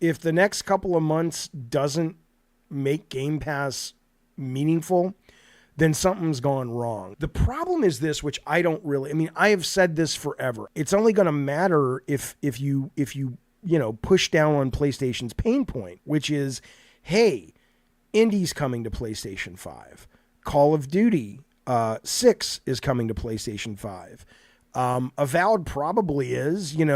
if the next couple of months doesn't make Game Pass meaningful, then something's gone wrong. The problem is this, which I don't really, I mean, I have said this forever. It's only going to matter if you push down on PlayStation's pain point, which is, hey, Indie's coming to PlayStation 5. Call of Duty 6 is coming to PlayStation 5. Avowed probably is, and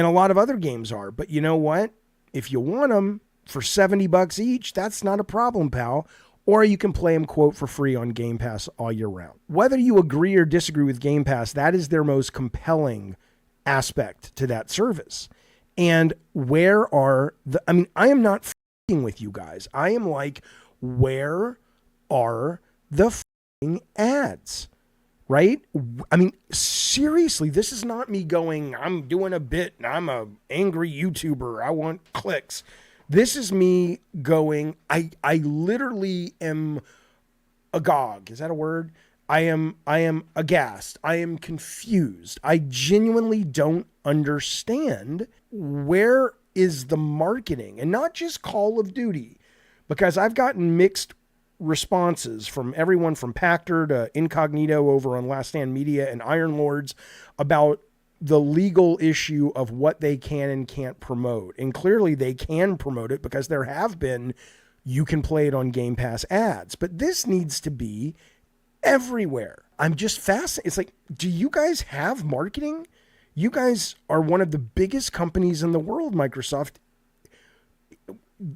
a lot of other games are. But you know what? If you want them for $70 each, that's not a problem, pal. Or you can play them, quote, for free on Game Pass all year round. Whether you agree or disagree with Game Pass, that is their most compelling aspect to that service. And where are I am not f***ing with you guys. I am like, where are the f***ing ads? Right? I mean, seriously, this is not me going, I'm doing a bit and I'm a angry YouTuber. I want clicks. This is me going, I literally am agog. Is that a word? I am aghast. I am confused. I genuinely don't understand where is the marketing, and not just Call of Duty, because I've gotten mixed responses from everyone from Pactor to Incognito over on Last Stand Media and Iron Lords about the legal issue of what they can and can't promote. And clearly they can promote it because there have been, you can play it on Game Pass ads, but this needs to be everywhere. I'm just fascinated. It's like, do you guys have marketing? You guys are one of the biggest companies in the world, Microsoft.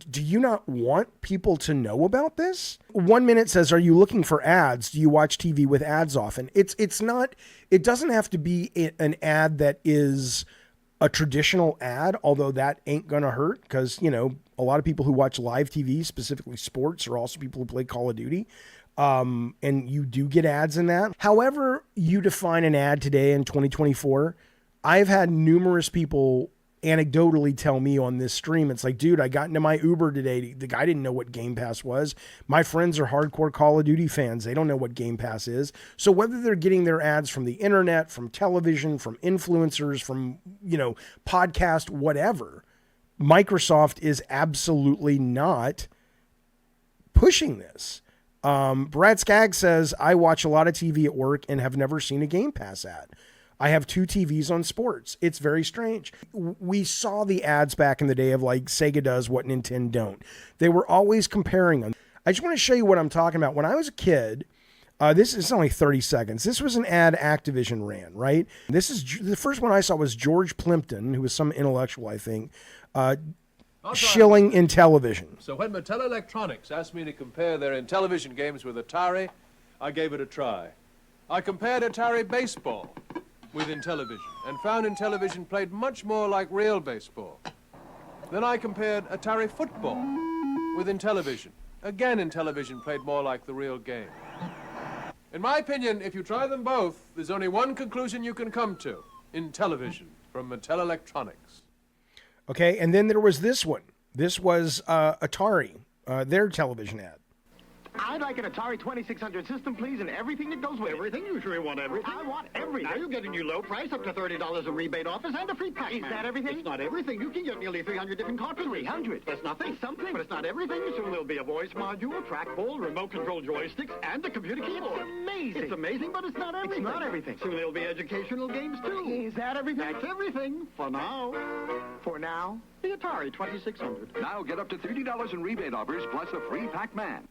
Do you not want people to know about this? 1 minute says, are you looking for ads? Do you watch TV with ads often? It's not, it doesn't have to be an ad that is a traditional ad, although that ain't going to hurt because, a lot of people who watch live TV, specifically sports, are also people who play Call of Duty. And you do get ads in that. However you define an ad today in 2024, I've had numerous people anecdotally tell me on this stream, it's like, dude, I got into my Uber today. The guy didn't know what Game Pass was. My friends are hardcore Call of Duty fans. They don't know what Game Pass is. So whether they're getting their ads from the internet, from television, from influencers, from, podcast, whatever, Microsoft is absolutely not pushing this. Brad Skaggs says, I watch a lot of TV at work and have never seen a Game Pass ad. I have 2 TVs on sports. It's very strange. We saw the ads back in the day of like Sega does what Nintendo don't. They were always comparing them. I just want to show you what I'm talking about. When I was a kid, this is only 30 seconds. This was an ad Activision ran, right? This is the first one I saw was George Plimpton, who was some intellectual, I think, shilling in television. So when Mattel Electronics asked me to compare their Intellivision games with Atari, I gave it a try. I compared Atari baseball with Intellivision and found Intellivision played much more like real baseball. Then I compared Atari football with Intellivision. Again, Intellivision played more like the real game. In my opinion, if you try them both, there's only one conclusion you can come to. Intellivision from Mattel Electronics. Okay, and then there was this one. This was Atari, their television ad. I'd like an Atari 2600 system, please, and everything that goes with it. Everything? You sure want everything? I want everything. Now you get a new low price, up to $30 in rebate offers, and a free pack. Is that everything? It's not everything. You can get nearly 300 different cartridges. 300? That's nothing. It's something. But it's not everything. Soon there'll be a voice module, trackball, remote control joysticks, and a computer keyboard. It's amazing. It's amazing, but it's not everything. It's not everything. Soon there'll be educational games, too. Is that everything? That's everything. For now. For now? The Atari 2600. Now get up to $30 in rebate offers, plus a free Pac-Man.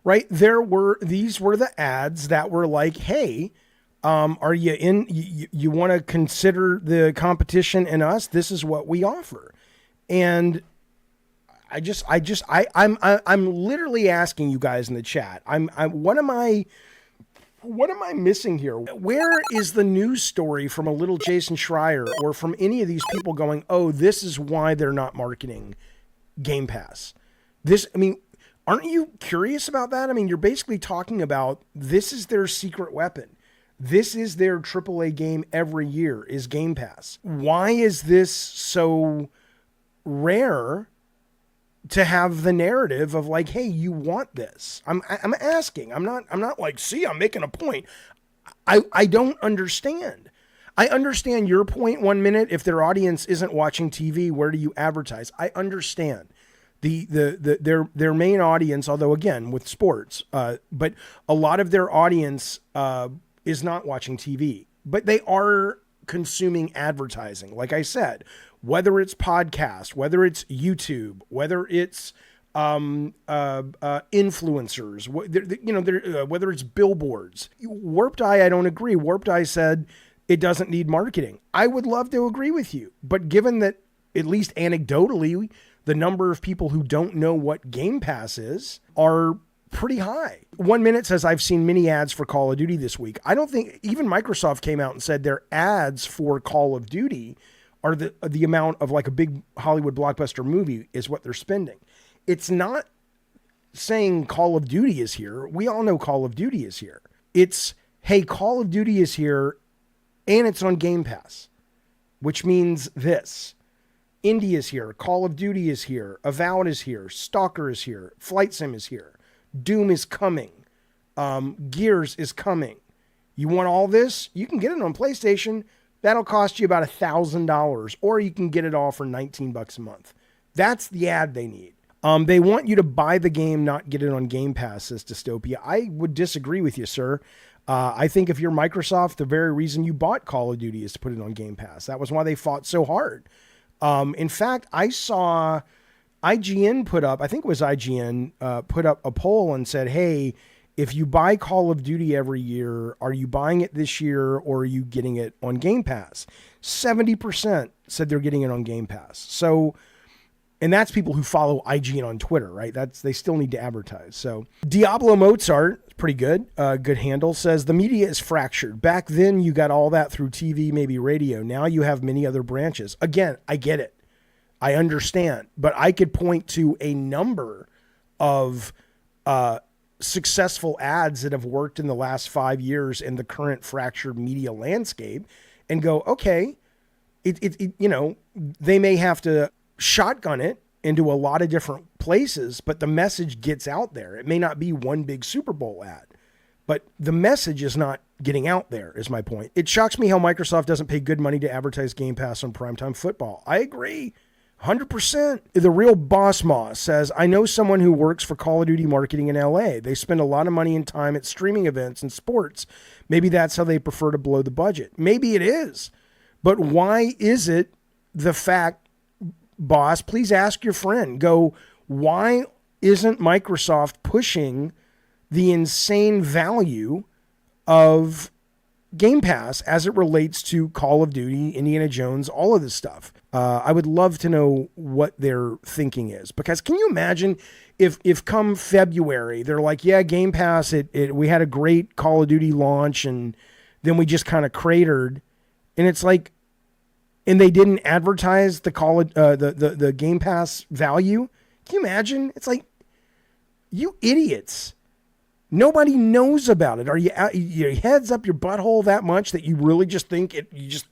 Right, these were the ads that were like, hey, are you in, you want to consider the competition in us? This is what we offer. And I'm literally asking you guys in the chat, what am I missing here? Where is the news story from a little Jason Schreier or from any of these people going, oh, this is why they're not marketing Game Pass? Aren't you curious about that? I mean, you're basically talking about this is their secret weapon. This is their AAA game every year is Game Pass. Why is this so rare to have the narrative of like, hey, you want this? I'm asking. I'm not like, see, I'm making a point. I don't understand. I understand your point 1 minute. If their audience isn't watching TV, where do you advertise? I understand their main audience, although again with sports, but a lot of their audience is not watching TV, but they are consuming advertising. Like I said, whether it's podcast, whether it's YouTube, whether it's influencers, whether it's billboards. Warped Eye, I don't agree. Warped Eye said it doesn't need marketing. I would love to agree with you, but given that, at least anecdotally, the number of people who don't know what Game Pass is are pretty high. 1 minute says, I've seen many ads for Call of Duty this week. I don't think even Microsoft came out and said their ads for Call of Duty are the amount of like a big Hollywood blockbuster movie is what they're spending. It's not saying Call of Duty is here. We all know Call of Duty is here. It's, hey, Call of Duty is here and it's on Game Pass, which means this. Indie is here. Call of Duty is here. Avowed is here. Stalker is here. Flight Sim is here. Doom is coming. Gears is coming. You want all this? You can get it on PlayStation. That'll cost you about $1,000, or you can get it all for $19 a month. That's the ad they need. They want you to buy the game, not get it on Game Pass, says Dystopia. I would disagree with you, sir. I think if you're Microsoft, the very reason you bought Call of Duty is to put it on Game Pass. That was why they fought so hard. In fact, I saw IGN put up, I think it was IGN, put up a poll and said, hey, if you buy Call of Duty every year, are you buying it this year or are you getting it on Game Pass? 70% said they're getting it on Game Pass. So, and that's people who follow IGN on Twitter, right? They still need to advertise. So Diablo Mozart, pretty good. Good handle, says the media is fractured. Back then you got all that through TV, maybe radio. Now you have many other branches. Again, I get it. I understand, but I could point to a number of successful ads that have worked in the last 5 years in the current fractured media landscape and go, okay, they may have to shotgun it into a lot of different places, but the message gets out there. It may not be one big Super Bowl ad, but the message is not getting out there, is my point. It shocks me how Microsoft doesn't pay good money to advertise Game Pass on primetime football. I agree. 100%. The Real Boss Moss says, I know someone who works for Call of Duty marketing in LA. They spend a lot of money and time at streaming events and sports. Maybe that's how they prefer to blow the budget. Maybe it is. But why is it the fact, boss, please ask your friend, go, why isn't Microsoft pushing the insane value of Game Pass as it relates to Call of Duty, Indiana Jones, all of this stuff? I would love to know what their thinking is, because can you imagine if come February, they're like, yeah, Game Pass, we had a great Call of Duty launch and then we just kind of cratered, and it's like, and they didn't advertise the Game Pass value. Can you imagine? It's like, you idiots. Nobody knows about it. Are you out, your heads up your butthole that much that you really just think it? You just,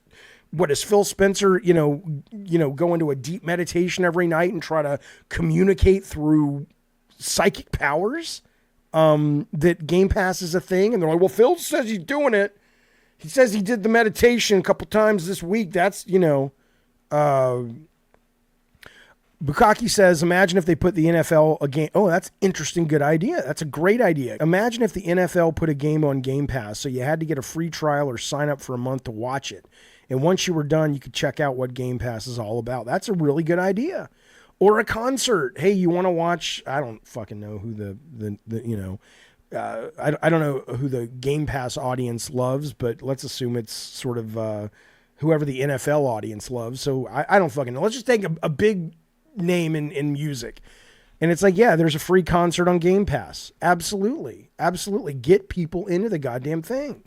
what is Phil Spencer? Go into a deep meditation every night and try to communicate through psychic powers. That Game Pass is a thing, and they're like, well, Phil says he's doing it. He says he did the meditation a couple times this week. That's Bukaki says, imagine if they put the NFL a game. Oh, that's interesting. Good idea. That's a great idea. Imagine if the NFL put a game on Game Pass, so you had to get a free trial or sign up for a month to watch it. And once you were done, you could check out what Game Pass is all about. That's a really good idea. Or a concert. Hey, you want to watch? I don't fucking know who I don't know who the Game Pass audience loves, but let's assume it's sort of whoever the NFL audience loves. So I don't fucking know. Let's just take a big name in music, and it's like, yeah, there's a free concert on Game Pass. Absolutely get people into the goddamn thing.